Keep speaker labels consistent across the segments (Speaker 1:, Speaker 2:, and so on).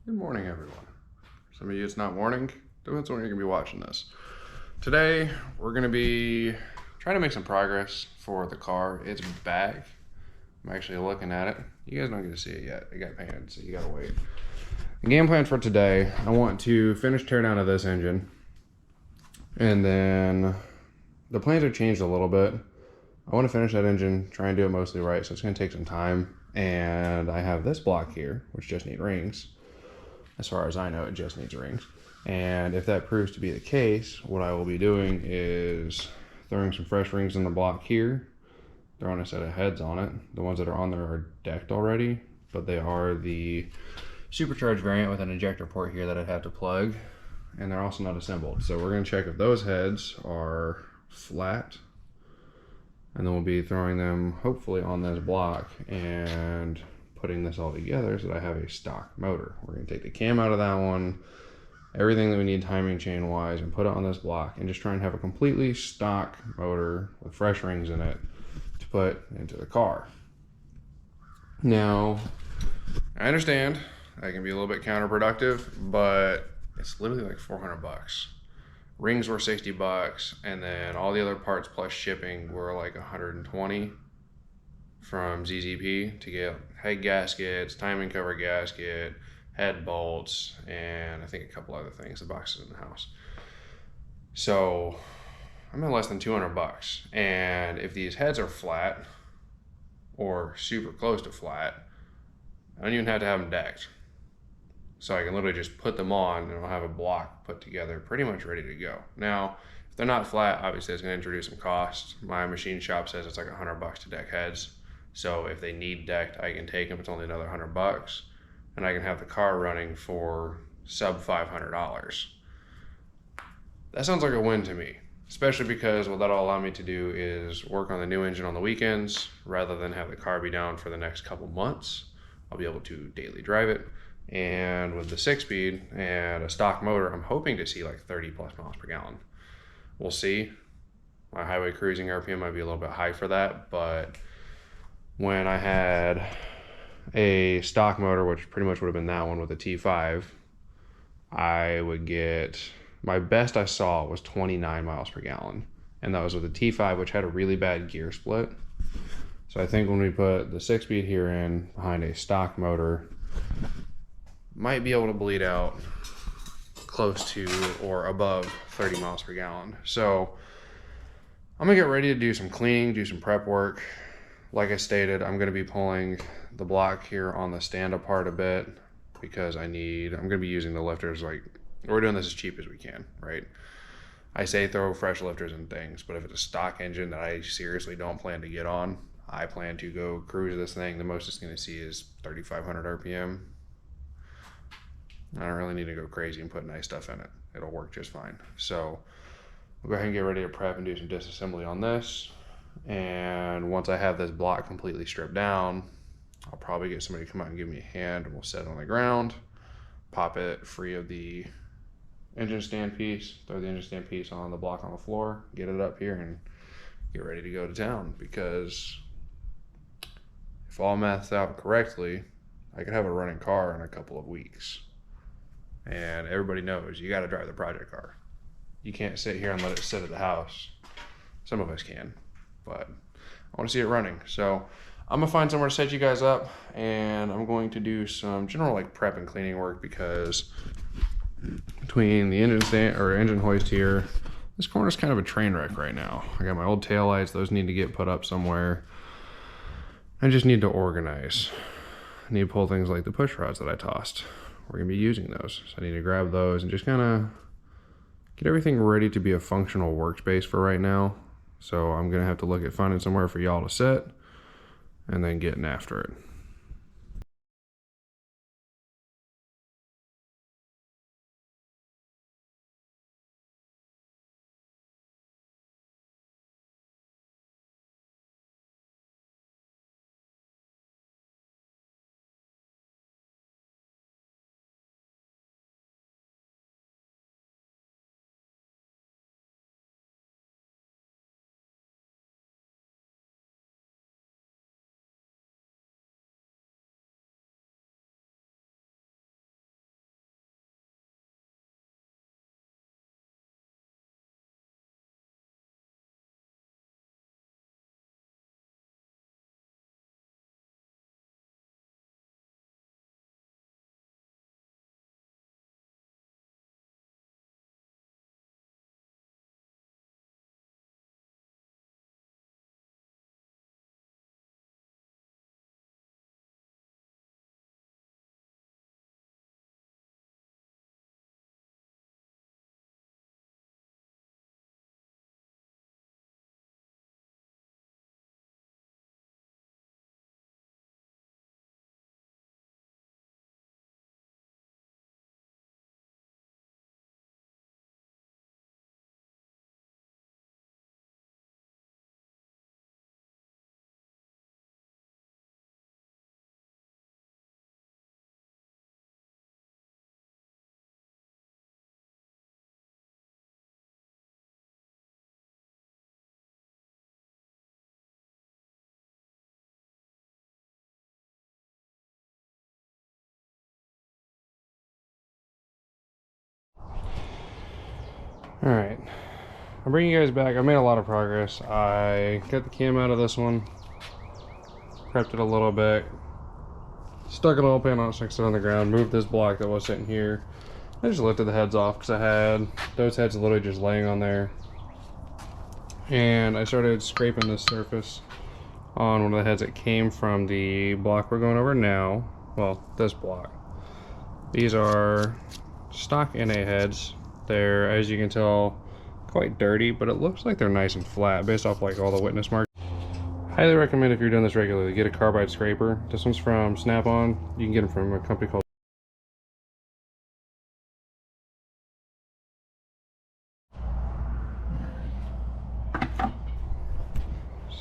Speaker 1: Good morning, everyone. Some of you it's not morning. Depends when you're gonna be watching this. Today, we're gonna be trying to make some progress for the car. It's back. I'm actually looking at it. You guys don't get to see it yet. It got painted, so you gotta wait. The game plan for today, I want to finish teardown of this engine. And then the plans have changed a little bit. I want to finish that engine, try and do it mostly right, so it's gonna take some time. And I have this block here, which just need rings. As far as I know, it just needs rings. And if that proves to be the case, what I will be doing is throwing some fresh rings in the block here, throwing a set of heads on it. The ones that are on there are decked already, but they are the supercharged variant with an injector port here that I'd have to plug, and they're also not assembled. So we're going to check if those heads are flat, and then we'll be throwing them hopefully on this block and putting this all together so that I have a stock motor. We're going to take the cam out of that one, everything that we need timing chain wise, and put it on this block and just try and have a completely stock motor with fresh rings in it to put into the car. Now, I understand that can be a little bit counterproductive, but it's literally like 400 bucks. Rings were 60 bucks, and then all the other parts plus shipping were like 120 from ZZP to get head gaskets, timing cover gasket, head bolts, and I think a couple other things. The box is in the house. So I'm at less than 200 bucks. And if these heads are flat or super close to flat, I don't even have to have them decked. So I can literally just put them on and I'll have a block put together pretty much ready to go. Now, if they're not flat, obviously it's going to introduce some cost. My machine shop says it's like 100 bucks to deck heads. So if they need decked, I can take them. It's only another 100 bucks, and I can have the car running for sub $500. That sounds like a win to me, especially because what that'll allow me to do is work on the new engine on the weekends rather than have the car be down for the next couple months. I'll be able to daily drive it. And with the 6-speed and a stock motor, I'm hoping to see like 30 plus miles per gallon. We'll see. My highway cruising RPM might be a little bit high for that, but when I had a stock motor, which pretty much would have been that one with a T5, I would get, my best I saw was 29 miles per gallon. And that was with a T5, which had a really bad gear split. So I think when we put the 6-speed here in behind a stock motor, might be able to bleed out close to or above 30 miles per gallon. So I'm gonna get ready to do some cleaning, do some prep work. Like I stated, I'm gonna be pulling the block here on the stand apart a bit because I'm gonna be using the lifters. Like, we're doing this as cheap as we can, right? I say throw fresh lifters and things, but if it's a stock engine that I seriously don't plan to get on, I plan to go cruise this thing. The most it's gonna see is 3,500 RPM. I don't really need to go crazy and put nice stuff in it. It'll work just fine. So we'll go ahead and get ready to prep and do some disassembly on this. And once I have this block completely stripped down, I'll probably get somebody to come out and give me a hand, and we'll set it on the ground, pop it free of the engine stand piece, throw the engine stand piece on the block on the floor, get it up here, and get ready to go to town. Because if all maths out correctly, I could have a running car in a couple of weeks. And everybody knows you got to drive the project car. You can't sit here and let it sit at the house. Some of us can, but I want to see it running. So I'm gonna find somewhere to set you guys up, and I'm going to do some general like prep and cleaning work because between the engine stand or engine hoist here, this corner's kind of a train wreck right now. I got my old taillights; those need to get put up somewhere. I just need to organize. I need to pull things like the push rods that I tossed. We're gonna be using those, so I need to grab those and just kind of get everything ready to be a functional workspace for right now. So I'm gonna have to look at finding somewhere for y'all to sit and then getting after it. Alright, I'm bringing you guys back. I made a lot of progress. I got the cam out of this one, prepped it a little bit, stuck an oil pan on it, fixed it on the ground, moved this block that was sitting here. I just lifted the heads off because I had those heads literally just laying on there. And I started scraping this surface on one of the heads that came from the block we're going over now. Well, this block. These are stock NA heads. They're, as you can tell, quite dirty, but it looks like they're nice and flat based off like all the witness marks. Highly recommend if you're doing this regularly, get a carbide scraper. This one's from Snap-on. You can get them from a company called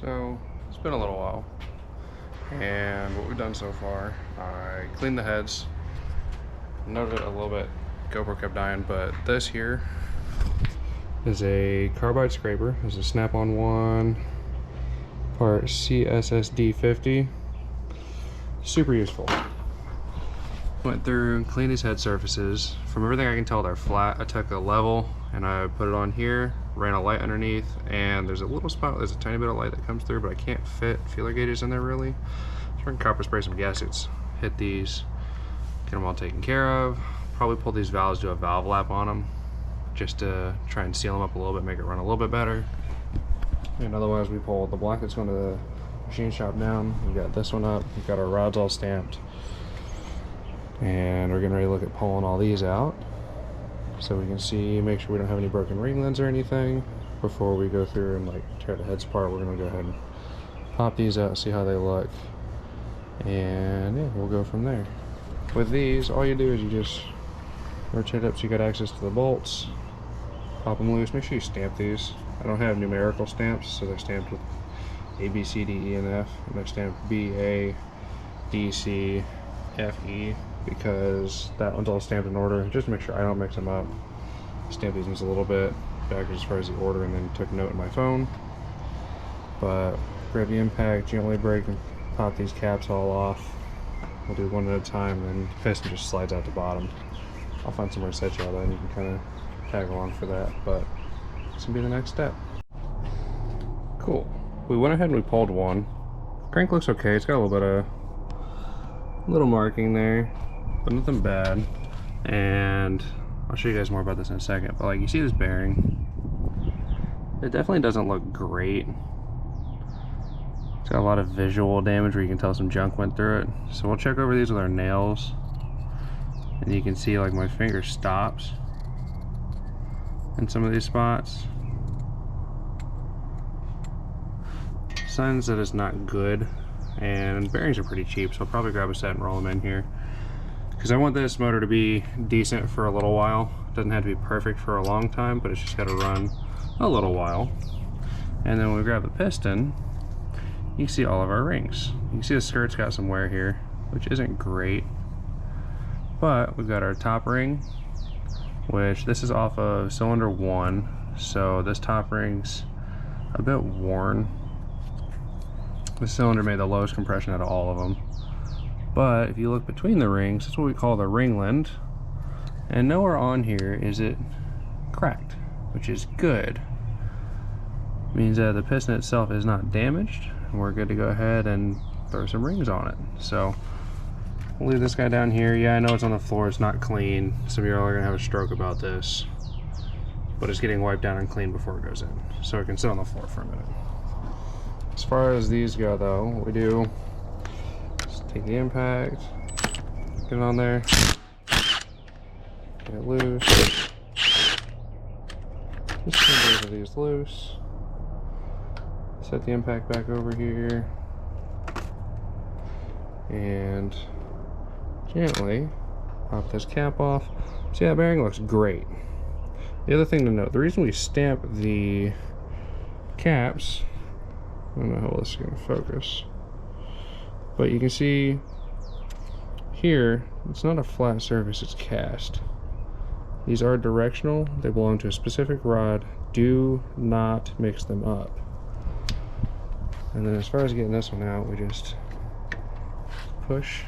Speaker 1: So it's been a little while, and what we've done so far, I cleaned the heads. Noted it a little bit, GoPro kept dying, but this here is a carbide scraper. This is a Snap-on one, part CSSD50. Super useful. Went through and cleaned these head surfaces. From everything I can tell, they're flat. I took a level and I put it on here, ran a light underneath, and there's a little spot, there's a tiny bit of light that comes through, but I can't fit feeler gauges in there really. So we're gonna copper spray some gaskets, hit these, get them all taken care of. Probably pull these valves, do a valve lap on them, just to try and seal them up a little bit, make it run a little bit better. And otherwise we pull the block that's going to the machine shop down. We got this one up, we've got our rods all stamped. And we're getting ready to look at pulling all these out so we can see, make sure we don't have any broken ring lens or anything. Before we go through and like tear the heads apart, we're gonna go ahead and pop these out, see how they look, and yeah, we'll go from there. With these, all you do is you just rotate up so you got access to the bolts, pop them loose. Make sure you stamp these. I don't have numerical stamps, so they're stamped with A, B, C, D, E, and F, and they're stamped B, A, D, C, F, E, because that one's all stamped in order, just to make sure I don't mix them up. Stamp these ones a little bit backwards as far as the order, and then took a note in my phone. But grab the impact, gently brake, and pop these caps all off. We'll do one at a time, and the piston just slides out the bottom. I'll find somewhere to set you all that, and you can kind of tag along for that, but it's gonna be the next step. Cool. We went ahead and we pulled one. Crank looks okay. It's got a little bit of marking there, but nothing bad. And I'll show you guys more about this in a second, but like you see this bearing, it definitely doesn't look great. It's got a lot of visual damage where you can tell some junk went through it. So we'll check over these with our nails, and you can see like my finger stops in some of these spots. Signs that it's not good. And bearings are pretty cheap, so I'll probably grab a set and roll them in here, because I want this motor to be decent for a little while. It doesn't have to be perfect for a long time, but it's just got to run a little while. And then when we grab the piston, you can see all of our rings. You can see the skirt's got some wear here, which isn't great, but we've got our top ring, which this is off of cylinder 1, so this top ring's a bit worn. The cylinder made the lowest compression out of all of them. But if you look between the rings, that's what we call the ringland. And nowhere on here is it cracked, which is good. It means that the piston itself is not damaged, and we're good to go ahead and throw some rings on it. So we'll leave this guy down here. Yeah, I know it's on the floor, it's not clean. Some of you are gonna have a stroke about this, but it's getting wiped down and cleaned before it goes in. So it can sit on the floor for a minute. As far as these go though, what we do is take the impact, get it on there, get it loose, just get both of these loose, set the impact back over here, and gently pop this cap off. See, that bearing looks great. The other thing to note, the reason we stamp the caps, I don't know how this is going to focus, but you can see here, it's not a flat surface, it's cast. These are directional, they belong to a specific rod. Do not mix them up. And then as far as getting this one out, we just push.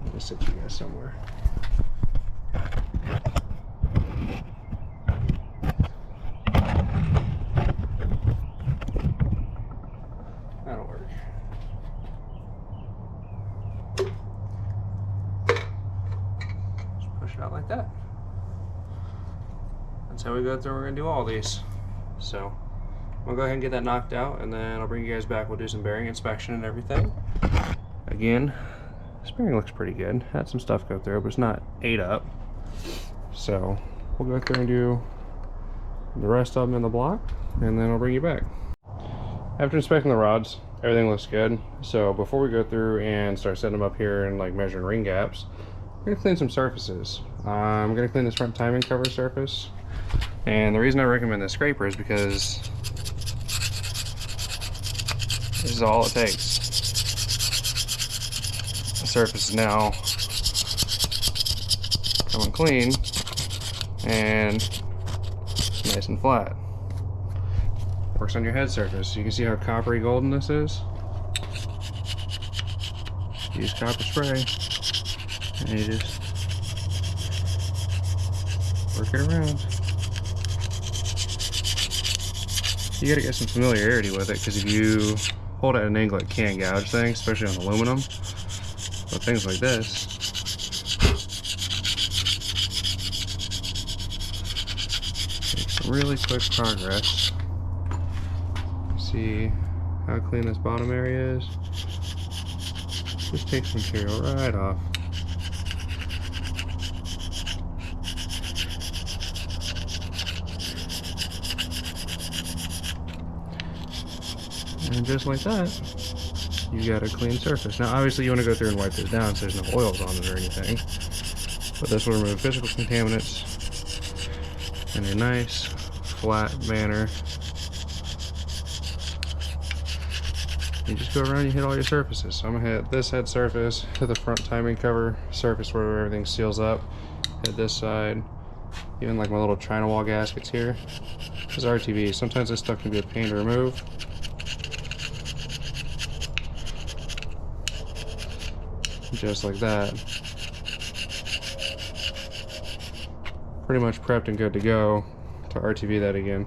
Speaker 1: Let me sit you guys somewhere. That'll work. Just push it out like that. That's how we go through. We're gonna do all these. So I'll go ahead and get that knocked out, and then I'll bring you guys back. We'll do some bearing inspection and everything. Again, this bearing looks pretty good. Had some stuff go through, but it's not ate up. So we'll go through and do the rest of them in the block, and then I'll bring you back. After inspecting the rods, everything looks good. So before we go through and start setting them up here and like measuring ring gaps, we're gonna clean some surfaces. I'm gonna clean this front timing cover surface. And the reason I recommend this scraper is because this is all it takes. The surface is now coming clean and nice and flat. Works on your head surface. You can see how coppery golden this is. Use copper spray and you just work it around. You gotta get some familiarity with it, because if you hold it at an angle, it can gouge things, especially on aluminum. But things like this, make some really quick progress. See how clean this bottom area is? Just take some material right off. And just like that, you got a clean surface. Now obviously you want to go through and wipe this down so there's no oils on it or anything. But this will remove physical contaminants in a nice, flat manner. You just go around and you hit all your surfaces. So I'm going to hit this head surface, hit the front timing cover surface where everything seals up, hit this side, even like my little China wall gaskets here. This is RTV. Sometimes this stuff can be a pain to remove. Just like that. Pretty much prepped and good to go to RTV that again.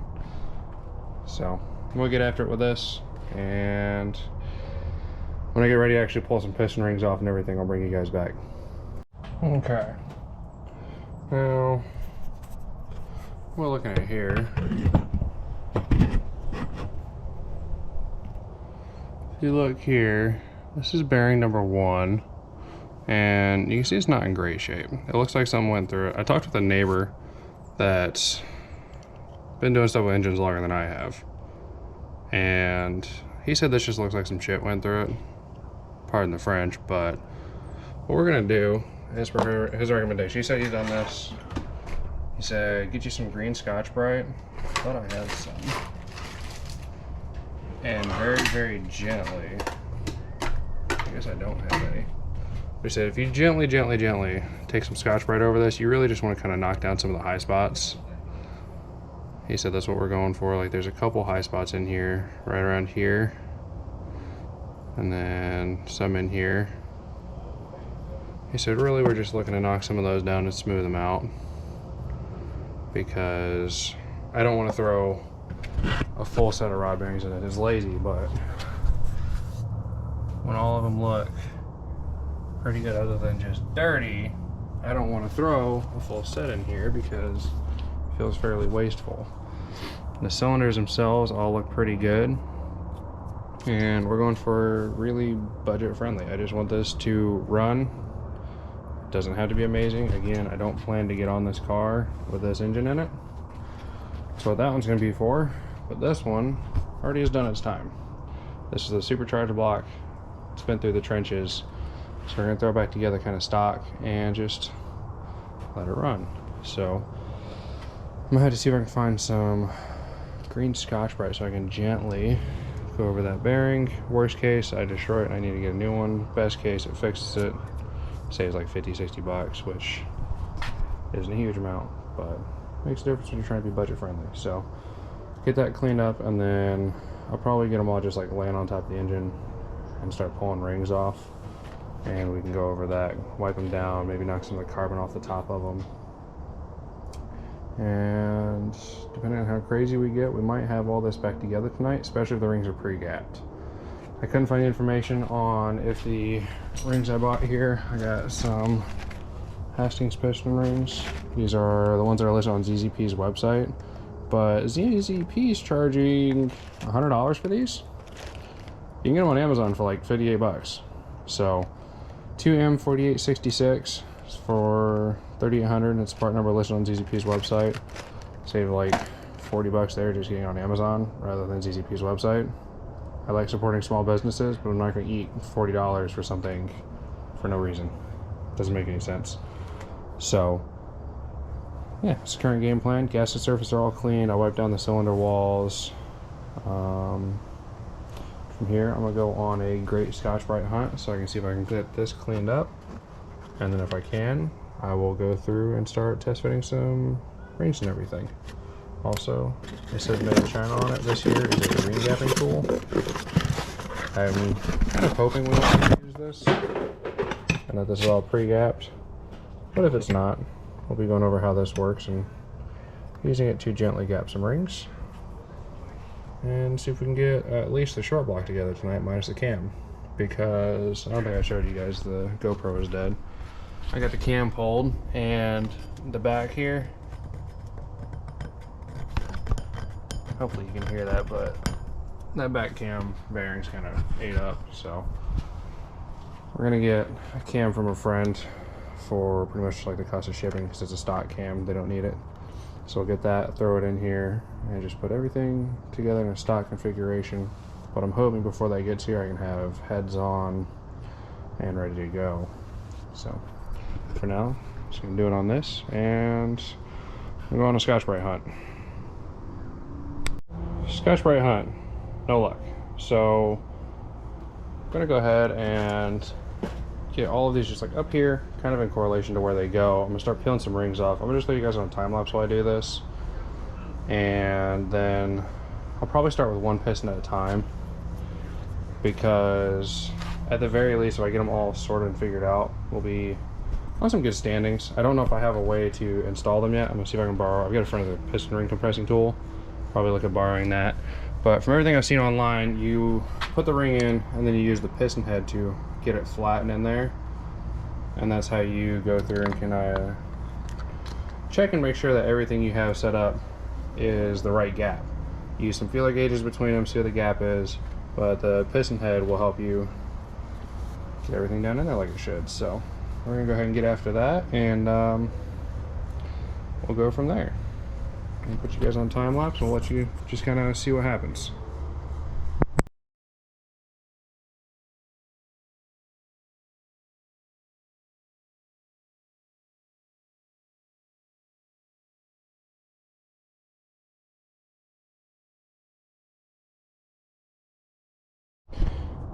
Speaker 1: So we'll get after it with this, and when I get ready to actually pull some piston rings off and everything, I'll bring you guys back. Okay. Now, we're looking at here. If you look here, this is bearing number 1. And you can see it's not in great shape. It looks like something went through it. I talked with a neighbor that's been doing stuff with engines longer than I have. And he said this just looks like some shit went through it. Pardon the French, but what we're gonna do, as per his recommendation, he said he's done this. He said, get you some green Scotch-Brite. I thought I had some. And very, very gently, I guess I don't have any. He said if you gently take some Scotch-Brite over this, you really just want to kind of knock down some of the high spots. He said that's what we're going for. Like there's a couple high spots in here, right around here, and then some in here. He said really we're just looking to knock some of those down and smooth them out, because I don't want to throw a full set of rod bearings in it. It's lazy, but when all of them look pretty good other than just dirty, I don't want to throw a full set in here because it feels fairly wasteful. The cylinders themselves all look pretty good, and we're going for really budget friendly. I just want this to run. It doesn't have to be amazing. Again, I don't plan to get on this car with this engine in it. That's what that one's going to be for. But this one already has done its time. This is a supercharged block. It's been through the trenches. So we're going to throw it back together kind of stock and just let it run. So I'm going to have to see if I can find some green Scotch-Brite so I can gently go over that bearing. Worst case, I destroy it and I need to get a new one. Best case, it fixes it. Saves like 50-60 bucks, which isn't a huge amount, but makes a difference when you're trying to be budget friendly. So get that cleaned up, and then I'll probably get them all just like laying on top of the engine and start pulling rings off. And we can go over that, wipe them down, maybe knock some of the carbon off the top of them. And depending on how crazy we get, we might have all this back together tonight, especially if the rings are pre-gapped. I couldn't find information on if the rings I bought here. I got some Hastings piston rings. These are the ones that are listed on ZZP's website, but ZZP is charging $100 for these. You can get them on Amazon for like 58 bucks. So 2M4866 for 3,800. It's part number listed on ZZP's website. Save like 40 bucks there just getting on Amazon rather than ZZP's website. I like supporting small businesses, but I'm not going to eat $40 for something for no reason. Doesn't make any sense. So, yeah, it's the current game plan. Gasket surface are all clean. I wiped down the cylinder walls. From here, I'm going to go on a great Scotch-Brite hunt so I can see if I can get this cleaned up. And then if I can, I will go through and start test fitting some rings and everything. Also, it says made in China on it. This here is a ring gapping tool. I'm kind of hoping we won't use this and that this is all pre-gapped. But if it's not, we'll be going over how this works and using it to gently gap some rings. And see if we can get at least the short block together tonight minus the cam. Because I don't think I showed you guys the GoPro is dead. I got the cam pulled and the back here. Hopefully you can hear that, but that back cam bearing's kind of ate up, so we're gonna get a cam from a friend for pretty much like the cost of shipping because it's a stock cam, they don't need it. So we'll get that, throw it in here, and just put everything together in a stock configuration. But I'm hoping before that gets here I can have heads on and ready to go. So for now, just gonna do it on this, and we'll go on a Scotch-Brite hunt. Scotch-Brite hunt, no luck. So I'm gonna go ahead and get all of these just like up here, kind of in correlation to where they go. I'm gonna start peeling some rings off. I'm gonna just leave you guys on time lapse while I do this, and then I'll probably start with one piston at a time, because at the very least, if I get them all sorted and figured out, we'll be on some good standings. I don't know if I have a way to install them yet. I'm gonna see if I can borrow. I've got a friend of the piston ring compressing tool. Probably look at borrowing that. But from everything I've seen online, you put the ring in and then you use the piston head to get it flattened in there. And that's how you go through and can check and make sure that everything you have set up is the right gap. Use some feeler gauges between them, see what the gap is, but the piston head will help you get everything down in there like it should. So we're gonna go ahead and get after that, and we'll go from there. And put you guys on time lapse and we'll let you just kind of see what happens.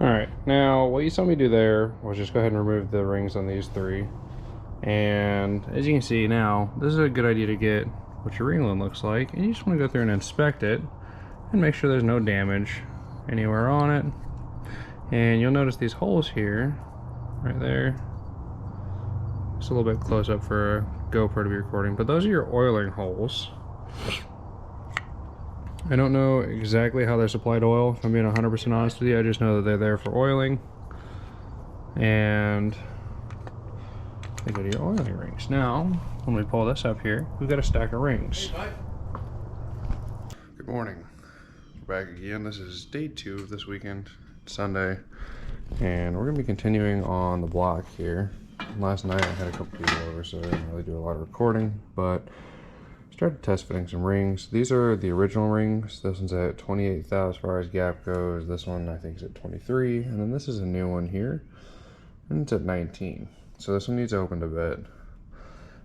Speaker 1: Alright, now what you saw me do there was just go ahead and remove the rings on these three. And as you can see now, this is a good idea to get what your ring load looks like, and you just want to go through and inspect it and make sure there's no damage anywhere on it. And you'll notice these holes here, right there. Just a little bit close up for a GoPro to be recording, but those are your oiling holes. I don't know exactly how they're supplied oil, if I'm being 100% honest with you. I just know that they're there for oiling, and they go to your oiling rings. Now, when we pull this up here, we've got a stack of rings. Hey, good morning. We're back again. This is day 2 of this weekend, Sunday, and we're going to be continuing on the block here. Last night I had a couple people over, so I didn't really do a lot of recording, but started test fitting some rings. These are the original rings. This one's at 28 thou as far as gap goes. This one I think is at 23, and then this is a new one here, and it's at 19. So this one needs opened a bit.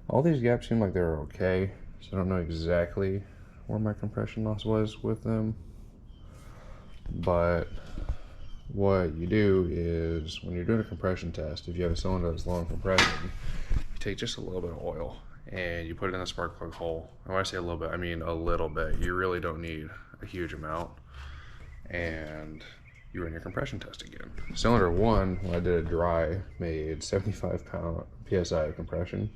Speaker 1: All these gaps seem like they're okay, so I don't know exactly where my compression loss was with them. But what you do is, when you're doing a compression test, if you have a cylinder that's low in compression, you take just a little bit of oil and you put it in the spark plug hole. And when I say a little bit, I mean a little bit. You really don't need a huge amount. And you run your compression test again. Cylinder 1, when I did it dry, made 75 psi of compression,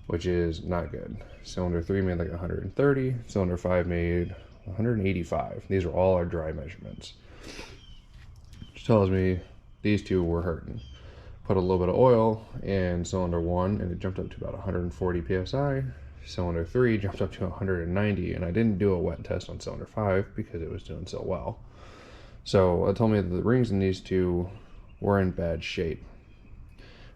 Speaker 1: which is not good. Cylinder 3 made like 130. Cylinder 5 made 185. These are all our dry measurements. which tells me these two were hurting. Put a little bit of oil in cylinder 1 and it jumped up to about 140 psi. Cylinder 3 jumped up to 190, and I didn't do a wet test on cylinder 5 because it was doing so well. So it told me that the rings in these two were in bad shape.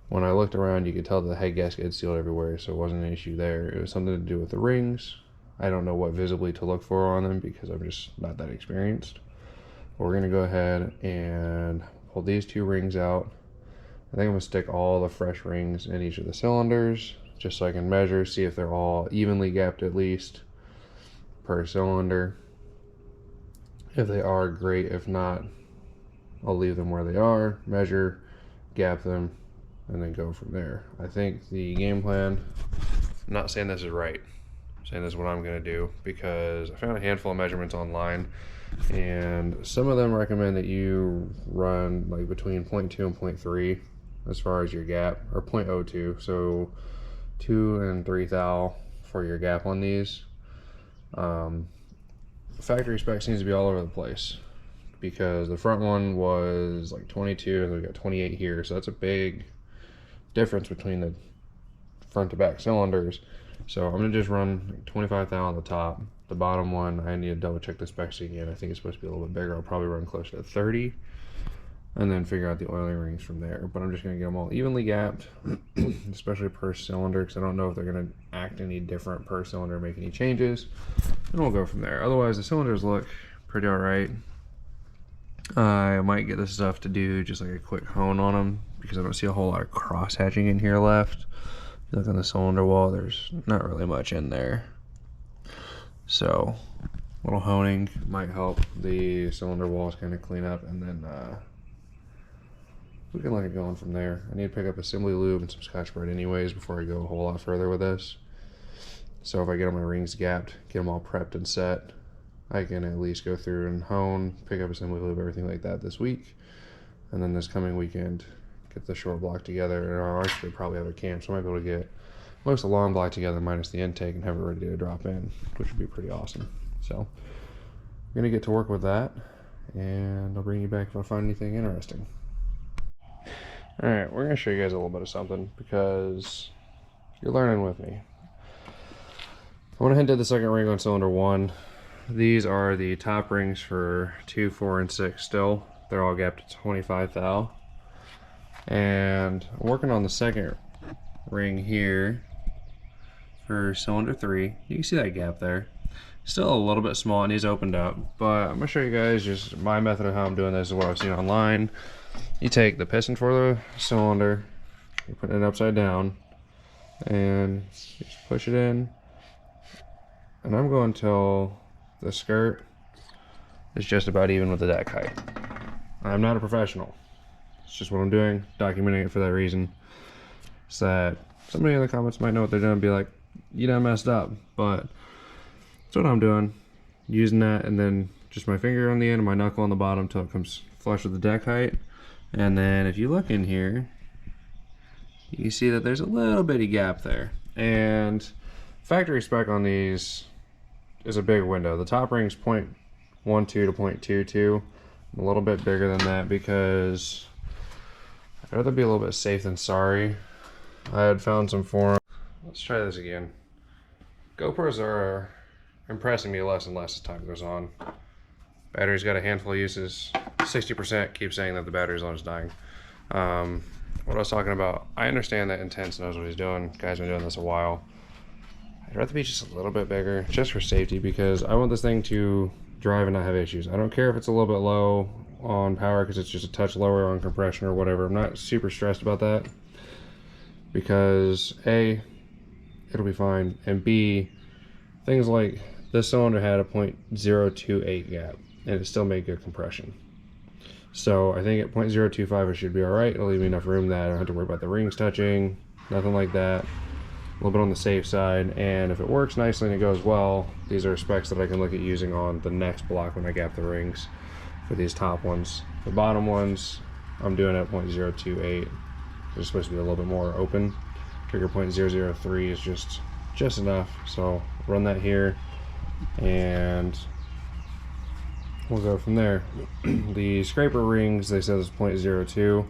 Speaker 1: When I looked around, you could tell the head gasket had sealed everywhere, so it wasn't an issue there. It was something to do with the rings. I don't know what visibly to look for on them because I'm just not that experienced. But we're gonna go ahead and pull these two rings out. I think I'm gonna stick all the fresh rings in each of the cylinders, just so I can measure, see if they're all evenly gapped at least per cylinder. If they are, great. If not, I'll leave them where they are, measure, gap them, and then go from there. I think the game plan, I'm not saying this is right, I'm saying this is what I'm gonna do, because I found a handful of measurements online, and some of them recommend that you run like between 0.2 and 0.3 as far as your gap, or 0.02, so 2 and 3 thou for your gap on these. Factory spec seems to be all over the place, because the front one was like 22 and we got 28 here, so that's a big difference between the front to back cylinders. So I'm gonna just run 25 thou on the top. The bottom one, I need to double check the specs again. I think it's supposed to be a little bit bigger. I'll probably run closer to 30 and then figure out the oiling rings from there. But I'm just gonna get them all evenly gapped, especially per cylinder, because I don't know if they're gonna act any different per cylinder, make any changes, and we'll go from there. Otherwise, the cylinders look pretty all right. I might get this stuff to do just like a quick hone on them, because I don't see a whole lot of cross hatching in here left. If you look on the cylinder wall, there's not really much in there. So a little honing might help the cylinder walls kind of clean up, and then we can let it go on from there. I need to pick up assembly lube and some Scotch-Brite anyways before I go a whole lot further with this. So if I get all my rings gapped, get them all prepped and set, I can at least go through and hone, pick up assembly lube, everything like that this week. And then this coming weekend, get the short block together. And I'll actually probably have a camp, so I might be able to get most of the long block together minus the intake and have it ready to drop in, which would be pretty awesome. So I'm gonna get to work with that, and I'll bring you back if I find anything interesting. All right, we're gonna show you guys a little bit of something, because you're learning with me. I went ahead and did the second ring on cylinder 1. These are the top rings for 2, 4, and 6 still. They're all gapped to 25 thou. And I'm working on the second ring here for cylinder 3. You can see that gap there. Still a little bit small, it needs opened up, but I'm gonna show you guys just my method of how I'm doing this, is what I've seen online. You take the piston for the cylinder, you put it upside down, and you just push it in. And I'm going till the skirt is just about even with the deck height. I'm not a professional. It's just what I'm doing, documenting it for that reason. So that somebody in the comments might know what they're doing and be like, you done messed up. But that's what I'm doing. Using that, and then just my finger on the end and my knuckle on the bottom till it comes flush with the deck height. And then if you look in here, you can see that there's a little bitty gap there. And factory spec on these is a big window. The top ring's 0.12 to 0.22. I'm a little bit bigger than that because I'd rather be a little bit safe than sorry. I had found some forums. Let's try this again. GoPros are impressing me less and less as time goes on. Battery's got a handful of uses. 60% keep saying that the battery's almost dying. What I was talking about, I understand that Intense knows what he's doing. Guy's been doing this a while. I'd rather be just a little bit bigger, just for safety, because I want this thing to drive and not have issues. I don't care if it's a little bit low on power because it's just a touch lower on compression or whatever. I'm not super stressed about that, because A, it'll be fine, and B, things like this cylinder had a 0.028 gap and it still made good compression. So I think at 0.025 it should be alright. It'll leave me enough room that I don't have to worry about the rings touching, nothing like that. A little bit on the safe side, and if it works nicely and it goes well, these are specs that I can look at using on the next block when I gap the rings for these top ones. The bottom ones I'm doing at 0.028. They're supposed to be a little bit more open. Trigger 0.003 is just enough, so run that here, and we'll go from there. The scraper rings, they said it's 0.02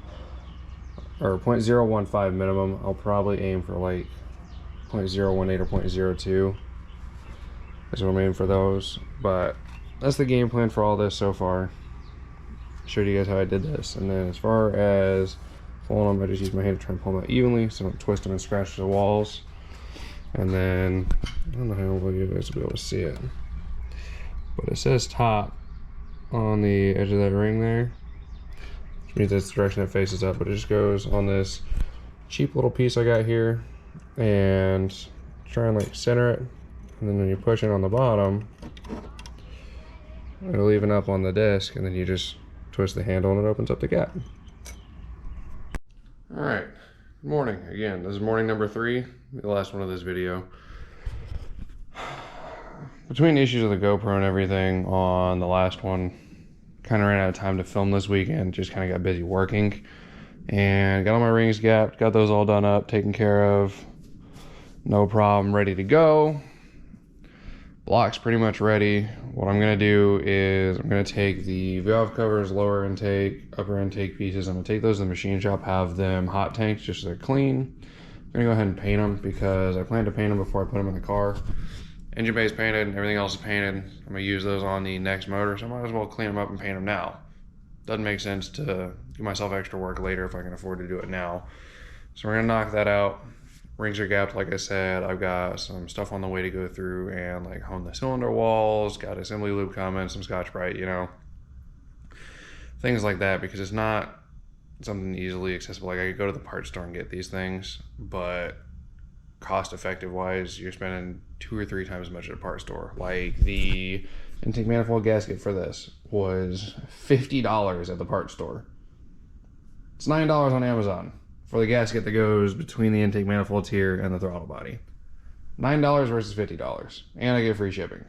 Speaker 1: or 0.015 minimum. I'll probably aim for like 0.018 or 0.02. That's what I'm aiming for those. But that's the game plan for all this so far. Showed you guys how I did this. And then as far as pulling them, I just use my hand to try and pull them out evenly so I don't twist them and scratch the walls. And then, I don't know how well you guys will be able to see it, but it says top on the edge of that ring there, which means that's the direction it faces up, but it just goes on this cheap little piece I got here, and try and like center it, and then when you push it on the bottom, it'll even up on the disc, and then you just twist the handle and it opens up the gap. All right, good morning again. This is morning number 3, the last one of this video. Between the issues of the GoPro and everything on the last one, kind of ran out of time to film this weekend. Just kind of got busy working and got all my rings gapped, got those all done up, taken care of, no problem, ready to go. Block's pretty much ready. What I'm gonna do is I'm gonna take the valve covers, lower intake, upper intake pieces. I'm gonna take those to the machine shop, have them hot tanked just so they're clean. I'm gonna go ahead and paint them because I plan to paint them before I put them in the car. Engine bay is painted, everything else is painted. I'm gonna use those on the next motor, so I might as well clean them up and paint them now. Doesn't make sense to give myself extra work later if I can afford to do it now. So we're gonna knock that out. Rings are gapped, like I said. I've got some stuff on the way to go through and like hone the cylinder walls, got assembly lube coming, some Scotch-Brite, you know, things like that, because it's not something easily accessible. Like I could go to the parts store and get these things, but cost effective wise, you're spending 2 or 3 times as much at a parts store. Like the intake manifold gasket for this was $50 at the parts store. It's $9 on Amazon for the gasket that goes between the intake manifolds here and the throttle body. $9 versus $50, and I get free shipping.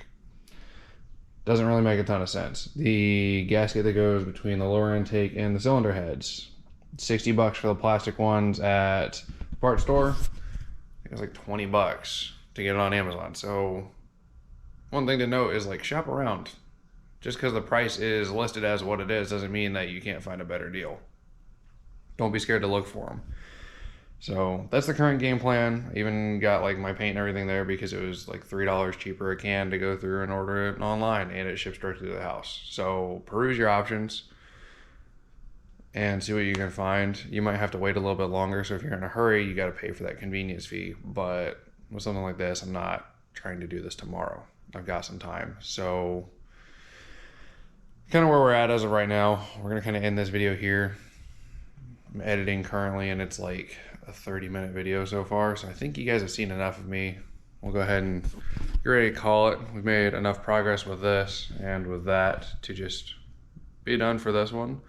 Speaker 1: Doesn't really make a ton of sense. The gasket that goes between the lower intake and the cylinder heads, $60 for the plastic ones at the parts store. It was like $20 to get it on Amazon. So one thing to note is like shop around. Just because the price is listed as what it is doesn't mean that you can't find a better deal. Don't be scared to look for them. So that's the current game plan. I even got like my paint and everything there because it was like $3 cheaper a can to go through and order it online, and it ships directly to the house. So peruse your options and see what you can find. You might have to wait a little bit longer, so if you're in a hurry, you got to pay for that convenience fee. But with something like this, I'm not trying to do this tomorrow. I've got some time. So kind of where we're at as of right now. We're going to kind of end this video here. I'm editing currently, and it's like a 30-minute video so far, so I think you guys have seen enough of me. We'll go ahead and get ready to call it. We've made enough progress with this and with that to just be done for this one.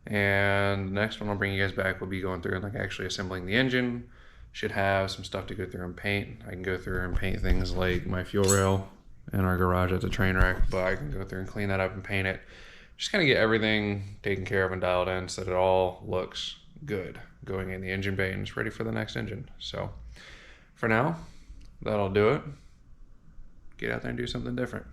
Speaker 1: And the next one I'll bring you guys back will be going through and like actually assembling the engine. Should have some stuff to go through and paint. I can go through and paint things like my fuel rail in our garage at the train wreck, but I can go through and clean that up and paint it. Just kind of get everything taken care of and dialed in so that it all looks good going in the engine bay and it's ready for the next engine. So for now, that'll do it. Get out there and do something different.